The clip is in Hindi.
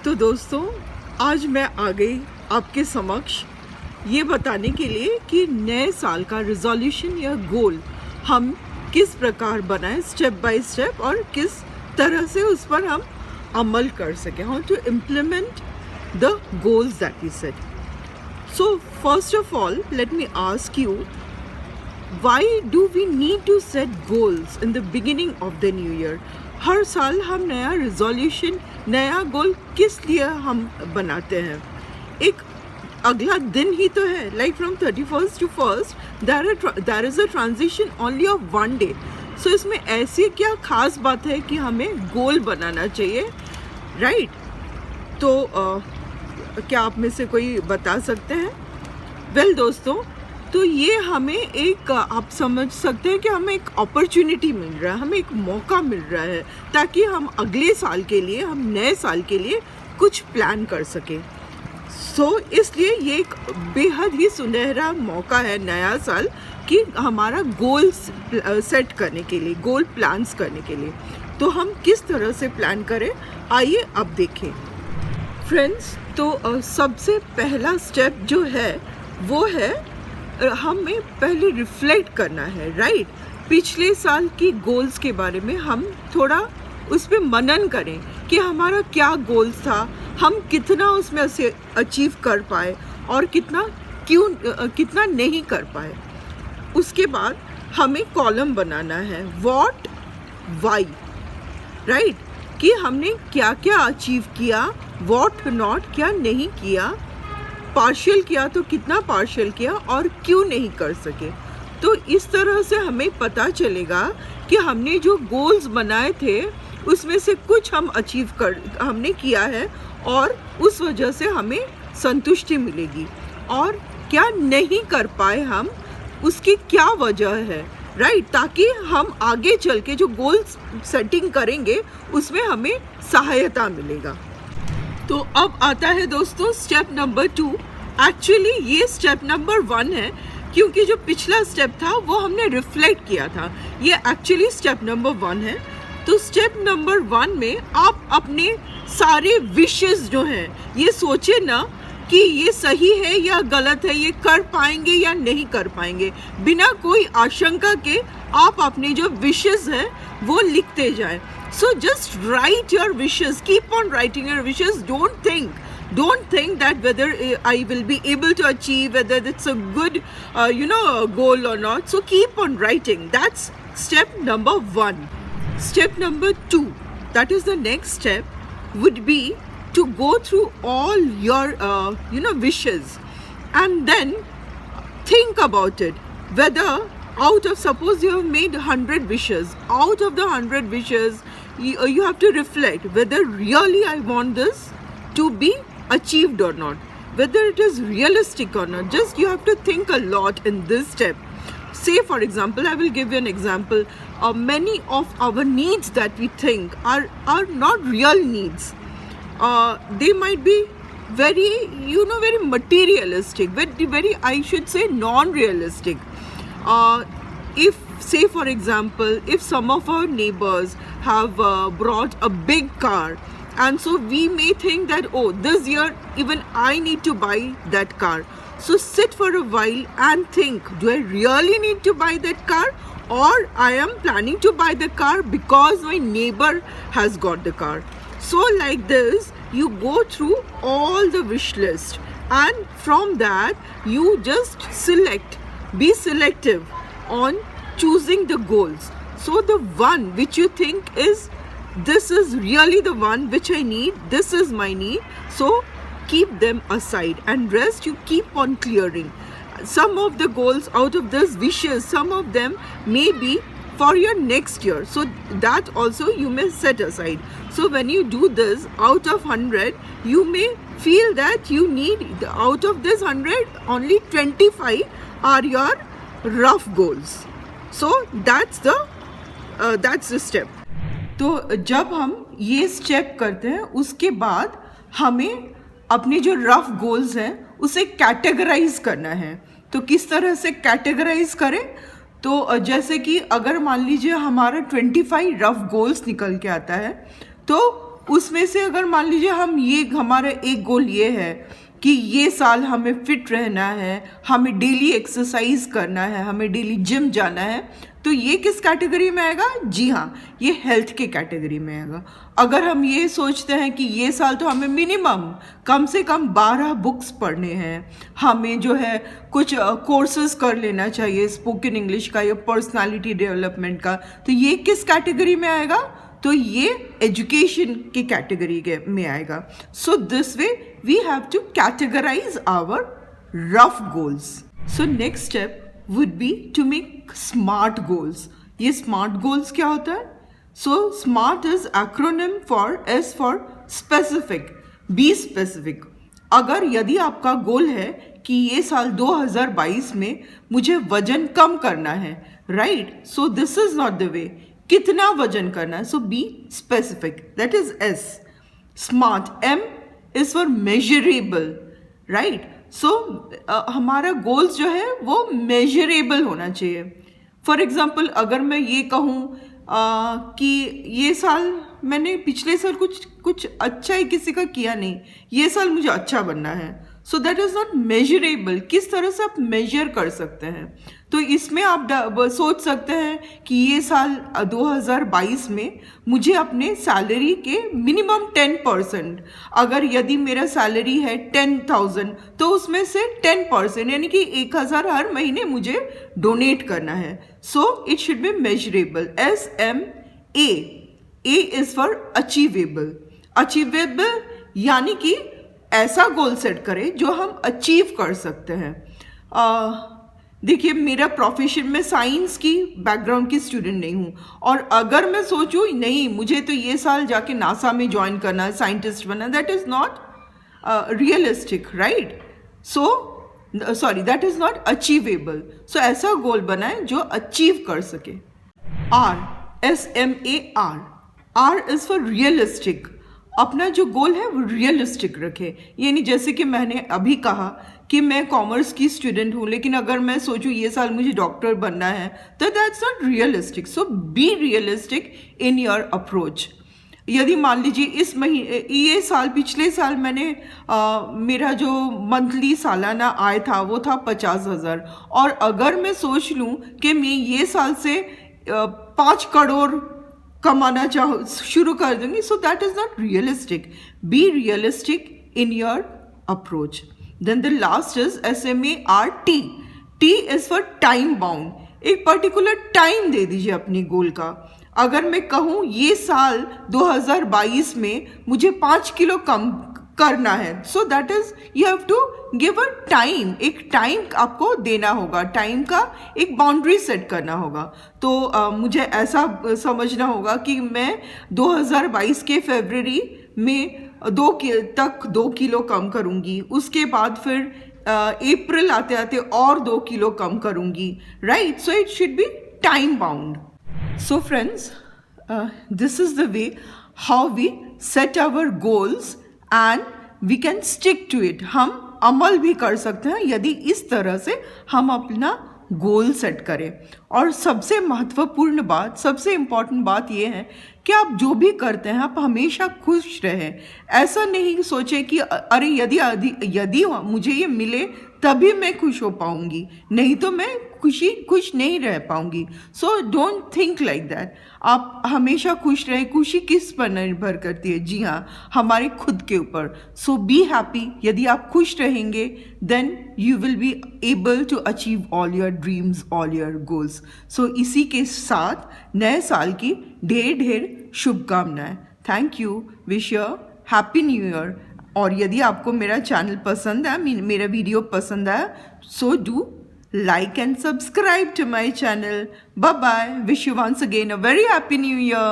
तो दोस्तों, आज मैं आ गई आपके समक्ष ये बताने के लिए कि नए साल का रिजोल्यूशन या गोल हम किस प्रकार बनाएं स्टेप बाय स्टेप और किस तरह से उस पर हम अमल कर सकें, how to implement the goals that we set. So first of all let me ask you, why do we need to set goals in the beginning of the new year? हर साल हम नया रिजोल्यूशन, नया गोल किस लिए हम बनाते हैं? एक अगला दिन ही तो है, like from 31st to 1st there is a transition only of one day. So इसमें ऐसी क्या खास बात है कि हमें गोल बनाना चाहिए, राइट? तो क्या आप में से कोई बता सकते हैं? वेल दोस्तों, तो ये हमें एक, आप समझ सकते हैं कि हमें एक अपॉर्चुनिटी मिल रहा है, हमें एक मौका मिल रहा है ताकि हम अगले साल के लिए, हम नए साल के लिए कुछ प्लान कर सकें. सो इसलिए ये एक बेहद ही सुनहरा मौका है नया साल कि हमारा गोल सेट करने के लिए, गोल प्लान्स करने के लिए. तो हम किस तरह से प्लान करें, आइए अब देखें. फ्रेंड्स, तो सबसे पहला स्टेप जो है वो है हमें पहले रिफ्लेक्ट करना है, राइट? पिछले साल की गोल्स के बारे में हम थोड़ा उस पर मनन करें कि हमारा क्या गोल्स था, हम कितना उसमें से अचीव कर पाए और कितना नहीं कर पाए. उसके बाद हमें कॉलम बनाना है, व्हाट, व्हाई, राइट? कि हमने क्या क्या अचीव किया, व्हाट नॉट, क्या नहीं किया, पार्शियल किया तो कितना पार्शियल किया और क्यों नहीं कर सके. तो इस तरह से हमें पता चलेगा कि हमने जो गोल्स बनाए थे उसमें से कुछ हमने किया है और उस वजह से हमें संतुष्टि मिलेगी, और क्या नहीं कर पाए हम, उसकी क्या वजह है, राइट? ताकि हम आगे चल के जो गोल्स सेटिंग करेंगे उसमें हमें सहायता मिलेगा. तो अब आता है दोस्तों स्टेप नंबर 2. एक्चुअली ये स्टेप नंबर 1 है, क्योंकि जो पिछला स्टेप था वो हमने रिफ्लेक्ट किया था. ये एक्चुअली स्टेप नंबर 1 है. तो स्टेप नंबर 1 में आप अपने सारे विशेस जो हैं ये सोचे ना कि ये सही है या गलत है, ये कर पाएंगे या नहीं कर पाएंगे. बिना कोई आशंका के आप अपने जो विशेस हैं वो लिखते जाएं. So just write your wishes. Keep on writing your wishes. Don't think that whether I will be able to achieve, whether it's a good, goal or not. So keep on writing. That's step number 1. Step number 2, that is the next step, would be to go through all your, wishes, and then think about it. Whether suppose you have made 100 wishes, out of the 100 wishes, you have to reflect whether really I want this to be achieved or not, whether it is realistic or not. Just you have to think a lot in this step. Say for example, I will give you an example. Many of our needs that we think are not real needs. They might be very materialistic, very I should say non-realistic. If, say for example, if some of our neighbors have brought a big car, and so we may think that, oh, this year even I need to buy that car. So sit for a while and think, do I really need to buy that car, or I am planning to buy the car because my neighbor has got the car. So like this you go through all the wish list, and from that you just be selective on choosing the goals. So the one which you think is, this is really the one which I need, this is my need, so keep them aside, and rest you keep on clearing. Some of the goals out of these wishes, some of them may be for your next year, so that also you may set aside. So when you do this, out of 100 you may feel that you need, out of this 100 only 25 are your rough goals. So that's the step. तो जब हम ये स्टेप करते हैं उसके बाद हमें अपने जो रफ गोल्स हैं उसे कैटेगराइज करना है. तो किस तरह से कैटेगराइज करें? तो जैसे कि अगर मान लीजिए हमारा 25 रफ गोल्स निकल के आता है, तो उसमें से अगर मान लीजिए हम ये हमारा एक गोल ये है कि ये साल हमें फिट रहना है, हमें डेली एक्सरसाइज करना है, हमें डेली जिम जाना है, तो ये किस कैटेगरी में आएगा? जी हाँ, ये हेल्थ के कैटेगरी में आएगा। अगर हम ये सोचते हैं कि ये साल तो हमें मिनिमम कम से कम 12 बुक्स पढ़ने हैं, हमें जो है कुछ कोर्सेज कर लेना चाहिए स्पोकन इंग्लिश का या पर्सनालिटी डेवलपमेंट का, तो ये किस कैटेगरी में आएगा? तो ये एजुकेशन की कैटेगरी में आएगा। So this way we have to categorize our rough goals. So next step would be to make SMART goals. ये स्मार्ट गोल्स क्या होता है? So SMART is acronym for S for specific, be specific. अगर यदि आपका गोल है कि ये साल 2022 में मुझे वजन कम करना है, right, so this is not the way. कितना वजन करना है? So be specific, that is S. Smart, M is for measurable, right. So हमारा गोल्स जो है वो मेजरेबल होना चाहिए। फॉर एग्जाम्पल अगर मैं ये कहूँ कि ये साल मैंने पिछले साल कुछ अच्छा ही किसी का किया नहीं, ये साल मुझे अच्छा बनना है, so that is not measurable. किस तरह से आप मेजर कर सकते हैं? तो इसमें आप सोच सकते हैं कि ये साल 2022 में मुझे अपने सैलरी के मिनिमम 10%, अगर यदि मेरा सैलरी है 10,000 तो उसमें से 10% यानी कि 1,000 हर महीने मुझे डोनेट करना है। So it should be measurable, SMA। A is for achievable. Achievable यानी कि ऐसा गोल सेट करें जो हम अचीव कर सकते हैं। देखिए, मेरा प्रोफेशन में साइंस की बैकग्राउंड की स्टूडेंट नहीं हूँ, और अगर मैं सोचूँ नहीं मुझे तो ये साल जाके नासा में ज्वाइन करना है, साइंटिस्ट बनना, that is not realistic, right. Sorry, that is not achievable. So ऐसा गोल बनाएं जो अचीव कर सके। R, SMAR, R is for realistic. अपना जो गोल है वो रियलिस्टिक रखे। ये नहीं जैसे कि मैंने अभी कहा कि मैं कॉमर्स की स्टूडेंट हूँ, लेकिन अगर मैं सोचूं ये साल मुझे डॉक्टर बनना है, तो that's not realistic. So B realistic in your approach. यदि मान लीजिए इस महीने ये साल पिछले साल मैंने मेरा जो मंथली सालाना आय था वो था 50,000, और अगर मैं सोच लूँ कि मैं ये साल से 5 करोड़ कमाना शुरू कर दूंगी, so that is not realistic. Be realistic in your approach. Then the last is SMART। T is for time bound. एक पर्टिकुलर टाइम दे दीजिए अपनी गोल का। अगर मैं कहूँ ये साल 2022 में मुझे 5 किलो कम करना है, so that is you have to give a time. एक टाइम आपको देना होगा, टाइम का एक बाउंड्री सेट करना होगा। तो मुझे ऐसा समझना होगा कि मैं 2022 के फरवरी में 2 किलो कम करूँगी, उसके बाद फिर अप्रैल आते आते और 2 किलो कम करूँगी, right. So it should be time bound. So friends, this is the way how we set our goals and we can stick to it. हम अमल भी कर सकते हैं यदि इस तरह से हम अपना गोल सेट करें। और सबसे महत्वपूर्ण बात, सबसे इम्पॉर्टेंट बात ये है कि आप जो भी करते हैं आप हमेशा खुश रहें। ऐसा नहीं सोचें कि अरे यदि मुझे ये मिले तभी मैं खुश हो पाऊंगी, नहीं तो मैं खुश नहीं रह पाऊंगी। So don't think like that. आप हमेशा खुश रहे। खुशी किस पर निर्भर करती है? जी हाँ, हमारे खुद के ऊपर। So be happy. यदि आप खुश रहेंगे then you will be able to achieve all your dreams, all your goals. So इसी के साथ नए साल की ढेर ढेर शुभकामनाएं। Thank you. Wish you happy new year. और यदि आपको मेरा चैनल पसंद है, मेरा वीडियो पसंद है, so do like and subscribe to my channel. Bye bye. Wish you once again a very happy new year.